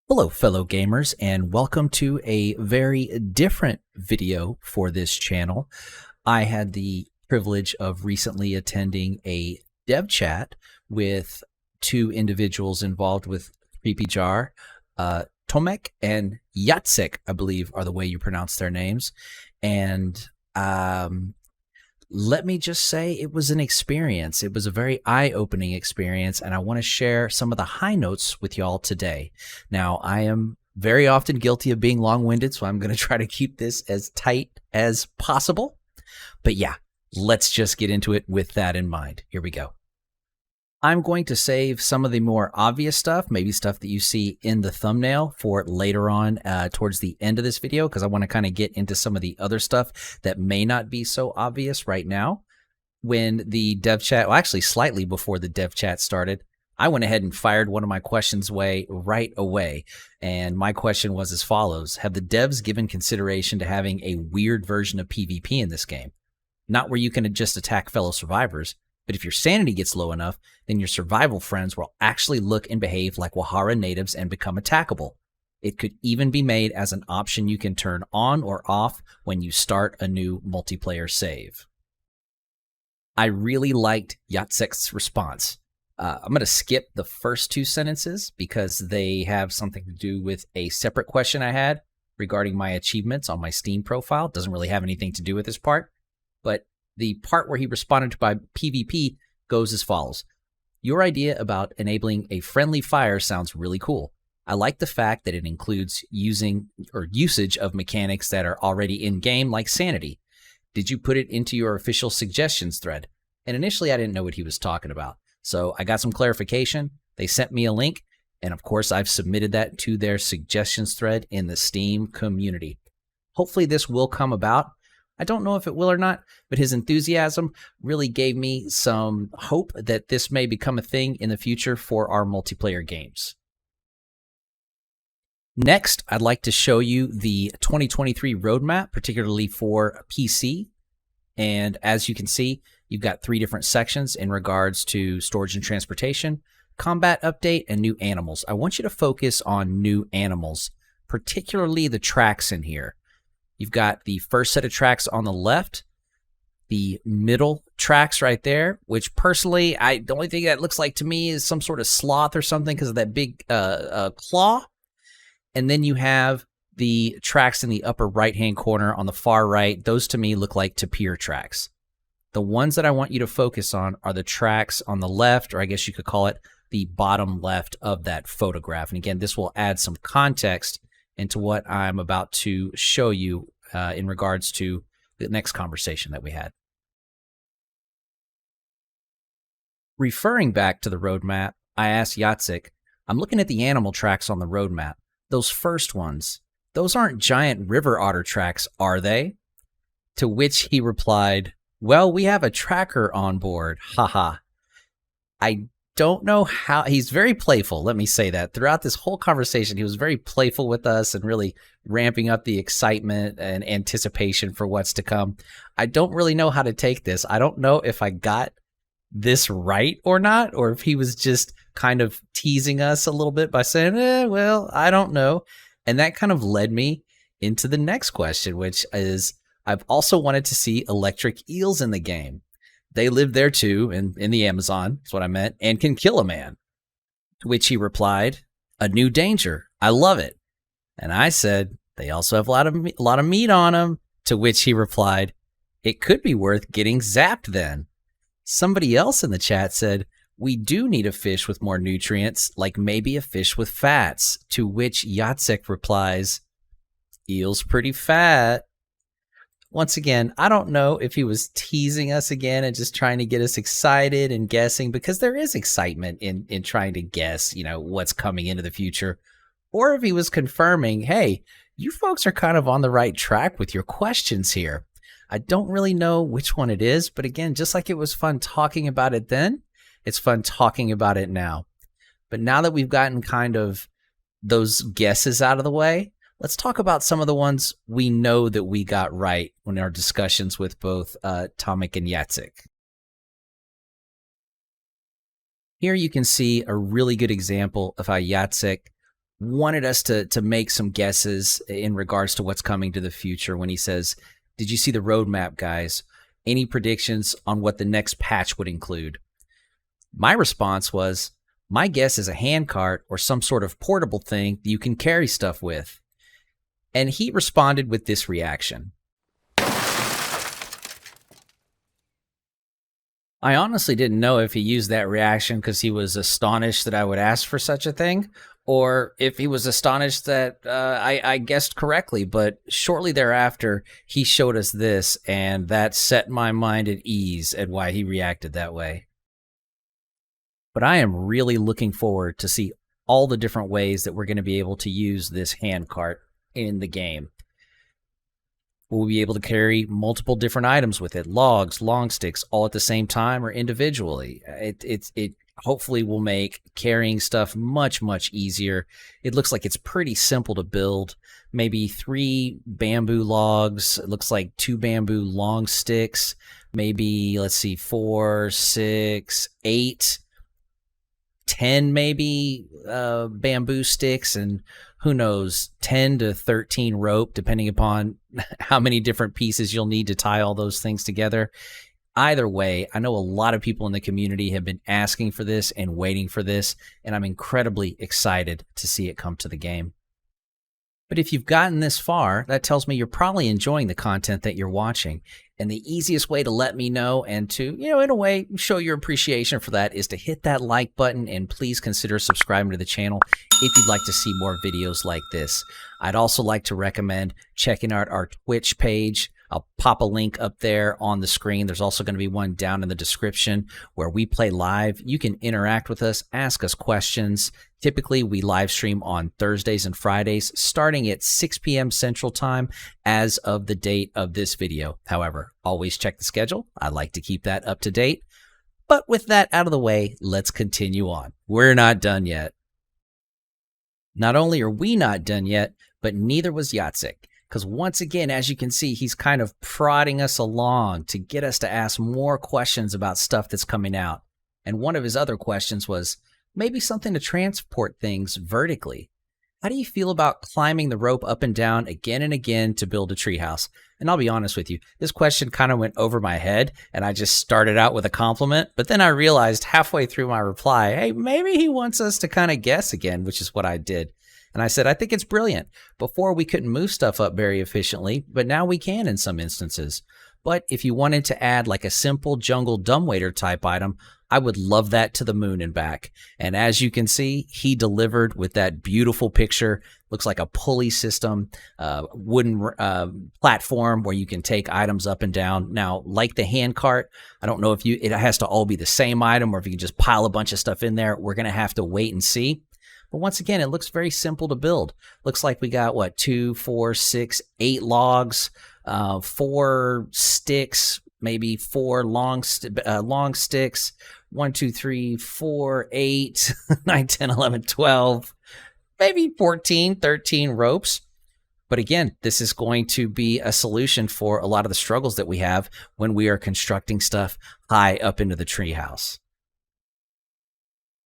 Hello, fellow gamers, and welcome to a very different video for this channel. I had the privilege of recently attending a dev chat with two individuals involved with 3PJar. Tomek and Jacek, I believe, are the way you pronounce their names. And let me just say it was an experience. It was a very eye-opening experience, and I want to share some of the high notes with y'all today. Now, I am very often guilty of being long-winded, so I'm going to try to keep this as tight as possible. But yeah, let's just get into it with that in mind. Here we go. I'm going to save some of the more obvious stuff, maybe stuff that you see in the thumbnail, for later on towards the end of this video, because I want to kind of get into some of the other stuff that may not be so obvious right now. When the dev chat, well, actually slightly before the dev chat started, I went ahead and fired one of my questions right away. And my question was as follows: have the devs given consideration to having a weird version of PvP in this game? Not where you can just attack fellow survivors, but if your sanity gets low enough, then your survival friends will actually look and behave like Wahara natives and become attackable. It could even be made as an option you can turn on or off when you start a new multiplayer save. I really liked Jacek's response. I'm going to skip the first two sentences because they have something to do with a separate question I had regarding my achievements on my Steam profile. It doesn't really have anything to do with this part, but the part where he responded to my PvP goes as follows. Your idea about enabling a friendly fire sounds really cool. I like the fact that it includes usage of mechanics that are already in game, like sanity. Did you put it into your official suggestions thread? And initially I didn't know what he was talking about. So I got some clarification. They sent me a link, and of course I've submitted that to their suggestions thread in the Steam community. Hopefully this will come about. I don't know if it will or not, but his enthusiasm really gave me some hope that this may become a thing in the future for our multiplayer games. Next, I'd like to show you the 2023 roadmap, particularly for PC. And as you can see, you've got three different sections in regards to storage and transportation, combat update, and new animals. I want you to focus on new animals, particularly the tracks in here. You've got the first set of tracks on the left, the middle tracks right there, which personally, the only thing that looks like to me is some sort of sloth or something because of that big claw. And then you have the tracks in the upper right-hand corner on the far right. Those to me look like tapir tracks. The ones that I want you to focus on are the tracks on the left, or I guess you could call it the bottom left of that photograph. And again, this will add some context into what I'm about to show you in regards to the next conversation that we had. Referring back to the roadmap, I asked Jacek, I'm looking at the animal tracks on the roadmap. Those first ones, those aren't giant river otter tracks, are they? To which he replied, well, we have a tracker on board, haha. I don't know how. He's very playful, let me say that. Throughout this whole conversation, he was very playful with us and really ramping up the excitement and anticipation for what's to come. I don't really know how to take this. I don't know if I got this right or not, or if he was just kind of teasing us a little bit by saying, well, I don't know. And that kind of led me into the next question, which is, I've also wanted to see electric eels in the game. They live there too, in the Amazon, is what I meant, and can kill a man. To which he replied, a new danger. I love it. And I said, they also have a lot of meat on them. To which he replied, it could be worth getting zapped then. Somebody else in the chat said, we do need a fish with more nutrients, like maybe a fish with fats. To which Jacek replies, eel's pretty fat. Once again, I don't know if he was teasing us again and just trying to get us excited and guessing, because there is excitement in trying to guess, what's coming into the future, or if he was confirming, hey, you folks are kind of on the right track with your questions here. I don't really know which one it is, but again, just like it was fun talking about it then, it's fun talking about it now. But now that we've gotten kind of those guesses out of the way, let's talk about some of the ones we know that we got right in our discussions with both Tomek and Jacek. Here you can see a really good example of how Jacek wanted us to make some guesses in regards to what's coming to the future when he says, "Did you see the roadmap, guys? Any predictions on what the next patch would include?" My response was, my guess is a handcart or some sort of portable thing that you can carry stuff with. And he responded with this reaction. I honestly didn't know if he used that reaction because he was astonished that I would ask for such a thing, or if he was astonished that I guessed correctly. But shortly thereafter, he showed us this, and that set my mind at ease at why he reacted that way. But I am really looking forward to see all the different ways that we're going to be able to use this handcart in the game. We'll be able to carry multiple different items with it, logs, long sticks, all at the same time or individually. It hopefully will make carrying stuff much, much easier. It looks like it's pretty simple to build. Maybe 3 bamboo logs. It looks like 2 bamboo long sticks. Maybe, let's see, 4, 6, 8, 10 maybe bamboo sticks, and who knows, 10 to 13 rope, depending upon how many different pieces you'll need to tie all those things together. Either way, I know a lot of people in the community have been asking for this and waiting for this, and I'm incredibly excited to see it come to the game. But if you've gotten this far, that tells me you're probably enjoying the content that you're watching. And the easiest way to let me know and to, in a way, show your appreciation for that is to hit that like button, and please consider subscribing to the channel if you'd like to see more videos like this. I'd also like to recommend checking out our Twitch page. I'll pop a link up there on the screen. There's also going to be one down in the description where we play live. You can interact with us, ask us questions. Typically, we live stream on Thursdays and Fridays, starting at 6 p.m. Central Time as of the date of this video. However, always check the schedule. I like to keep that up to date. But with that out of the way, let's continue on. We're not done yet. Not only are we not done yet, but neither was Yatsik. Because once again, as you can see, he's kind of prodding us along to get us to ask more questions about stuff that's coming out. And one of his other questions was maybe something to transport things vertically. How do you feel about climbing the rope up and down again and again to build a treehouse? And I'll be honest with you, this question kind of went over my head, and I just started out with a compliment, but then I realized halfway through my reply, hey, maybe he wants us to kind of guess again, which is what I did. And I said, I think it's brilliant. Before, we couldn't move stuff up very efficiently, but now we can in some instances. But if you wanted to add like a simple jungle dumbwaiter type item, I would love that to the moon and back. And as you can see, he delivered with that beautiful picture. Looks like a pulley system, wooden platform where you can take items up and down. Now, like the handcart, I don't know if it has to all be the same item or if you can just pile a bunch of stuff in there. We're going to have to wait and see. But once again, it looks very simple to build. Looks like we got, 2, 4, 6, 8 logs, 4 sticks, maybe 4 long sticks, 1, 2, 3, 4, 8, 9, 10, 11, 12, maybe 14, 13 ropes. But again, this is going to be a solution for a lot of the struggles that we have when we are constructing stuff high up into the treehouse.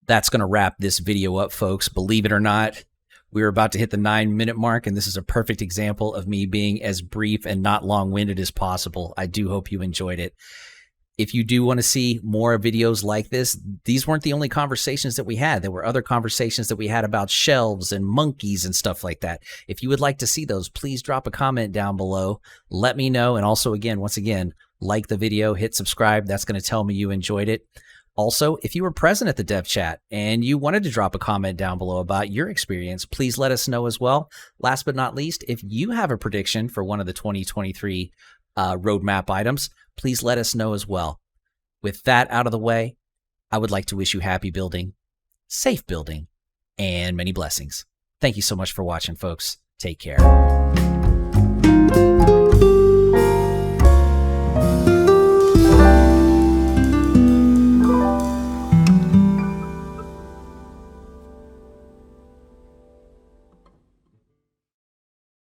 That's going to wrap this video up, folks. Believe it or not, we're about to hit the 9-minute mark, and this is a perfect example of me being as brief and not long-winded as possible. I do hope you enjoyed it. If you do want to see more videos like this, these weren't the only conversations that we had. There were other conversations that we had about shelves and monkeys and stuff like that. If you would like to see those, please drop a comment down below. Let me know. And also, once again, like the video, hit subscribe. That's going to tell me you enjoyed it. Also, if you were present at the dev chat and you wanted to drop a comment down below about your experience, please let us know as well. Last but not least, if you have a prediction for one of the 2023 roadmap items, please let us know as well. With that out of the way, I would like to wish you happy building, safe building, and many blessings. Thank you so much for watching, folks. Take care.